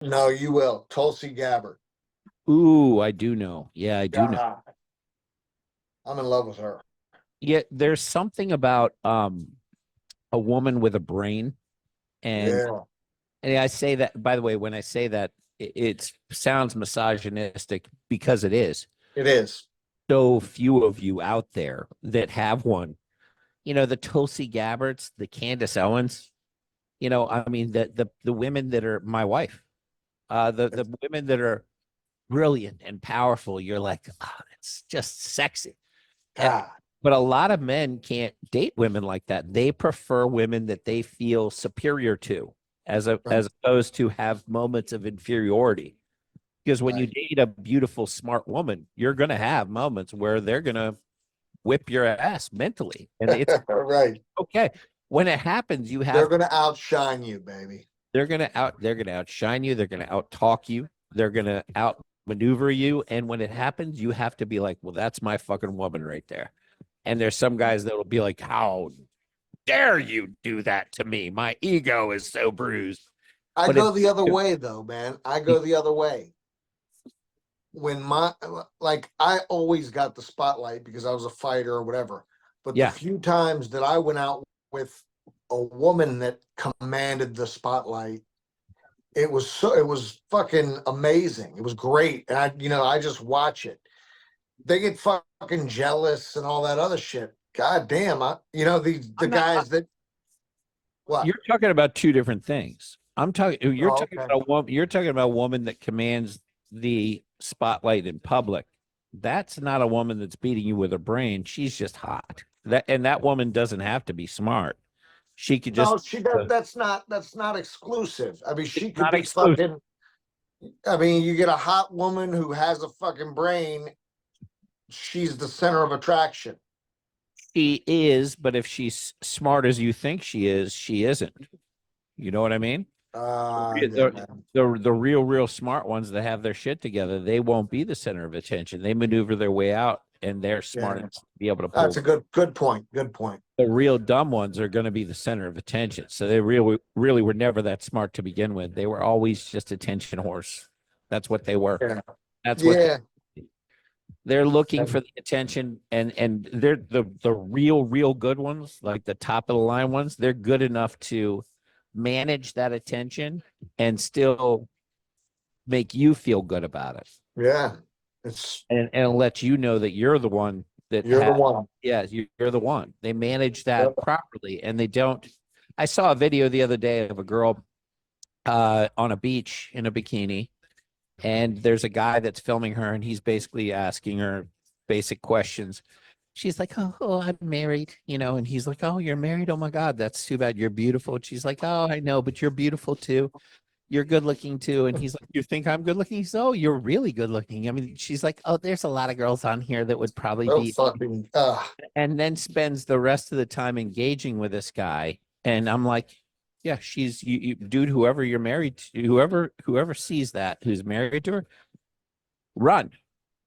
No, you will. Tulsi Gabbard. Ooh, I do know. Yeah, I do know. God, I'm in love with her. Yeah, there's something about a woman with a brain, and Yeah, I say that, by the way, when I say that, it sounds misogynistic because it is. it is. So few of you out there that have one. You know, the Tulsi Gabbards, the Candace Owens, I mean, the women that are my wife, the women that are brilliant and powerful, you're like, oh, it's just sexy. And God, but a lot of men can't date women like that. They prefer women that they feel superior to, right, as opposed to have moments of inferiority. Because when you right, date a beautiful, smart woman, you're gonna have moments where they're gonna whip your ass mentally, and it's right. okay. When it happens, you They're have gonna outshine you, baby. they're gonna outshine you, they're gonna outtalk you, they're gonna outmaneuver you, and when it happens, you have to be like, well, that's my fucking woman right there. And there's some guys that will be like, how dare you do that to me? My ego is so bruised. I But go it's the other way though, man. I go the other way. When my like I always got the spotlight because I was a fighter or whatever. But the yeah, few times that I went out with a woman that commanded the spotlight, it was fucking amazing. It was great. And I just watch it. They get fucking jealous and all that other shit. God damn, the I'm not. guys that what? You're talking about two different things. I'm talking. You're Oh, talking okay. about a woman. You're talking about a woman that commands the spotlight in public. That's not a woman that's beating you with her brain. She's just hot. That woman doesn't have to be smart. She could just. No, she does. That's not exclusive. I mean, It's she could not be exclusive. fucking. I mean, you get a hot woman who has a fucking brain. She's the center of attraction. She is, but if she's smart as you think she isn't. You know what I mean? Yeah, The, man. the real smart ones that have their shit together, they won't be the center of attention. They maneuver their way out, and they're smart Yeah, enough to be able to that's pull. a good point. Good point. The real dumb ones are going to be the center of attention. So they really were never that smart to begin with. They were always just attention horse. That's what they were. Yeah, That's what yeah. they're looking And for, the attention, and they're the real good ones, like the top of the line ones. They're good enough to manage that attention and still make you feel good about it, yeah, it's and let you know that you're the one that you're the has. one. Yeah, you're the one. They manage that Yep. properly, and they don't. I saw a video the other day of a girl on a beach in a bikini, and there's a guy that's filming her, and he's basically asking her basic questions. She's like, oh, I'm married, and he's like, oh, you're married? Oh my God, that's too bad. You're beautiful. And she's like, oh, I know, but you're beautiful too. You're good looking too. And he's like, you think I'm good looking? He's, oh, you're really good looking. I mean, she's like, oh, there's a lot of girls on here that would probably Oh be, fucking and then spends the rest of the time engaging with this guy. And I'm like, yeah, she's dude, whoever you're married to, whoever sees that, who's married to her, run,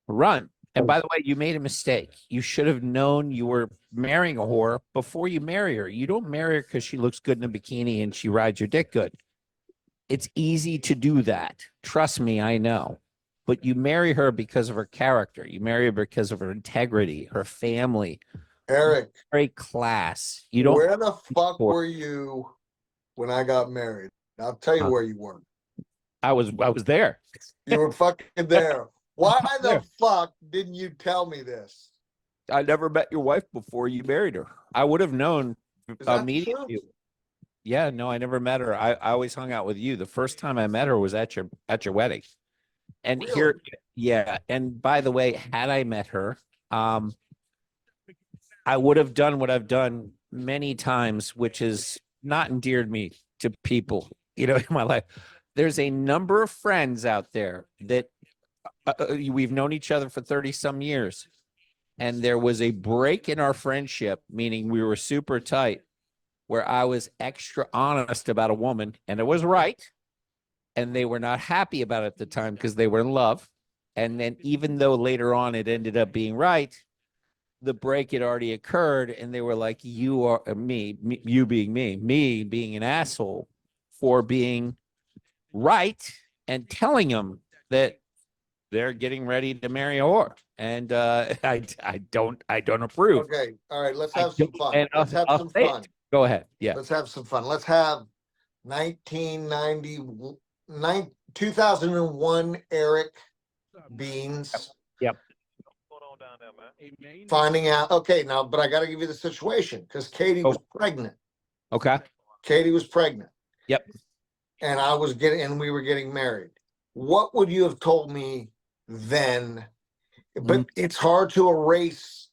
run. And by the way, you made a mistake. You should have known you were marrying a whore before you marry her. You don't marry her because she looks good in a bikini and she rides your dick good. It's easy to do that. Trust me, I know. But you marry her because of her character. You marry her because of her integrity, her family, Eric. great class. You don't. Where the fuck were you when I got married? I'll tell you where you were. I was there. You were fucking there. I Why was the there. fuck didn't you tell me this? I never met your wife before you married her. I would have known Is that the meeting truth? you. Yeah, no, I never met her. I always hung out with you. The first time I met her was at your wedding. And Really? here, yeah. And by the way, had I met her, um, I would have done what I've done many times, which is not endeared me to people, in my life. There's a number of friends out there that we've known each other for 30 some years. And there was a break in our friendship, meaning we were super tight, where I was extra honest about a woman, and it was right. And they were not happy about it at the time because they were in love. And then, even though later on it ended up being right, the break had already occurred, and they were like, you are you being me being an asshole for being right. and telling them that they're getting ready to marry a whore. And I don't approve. Okay. All right. Let's I have some don't- fun. and Let's have I'll some say fun. it. Go ahead. Yeah. Let's have some fun. Let's have 2001 Eric Beans Yep. finding out. Okay, now, but I got to give you the situation because Katie was pregnant. Okay. Katie was pregnant. Yep. And we were getting married. What would you have told me then? But it's hard to erase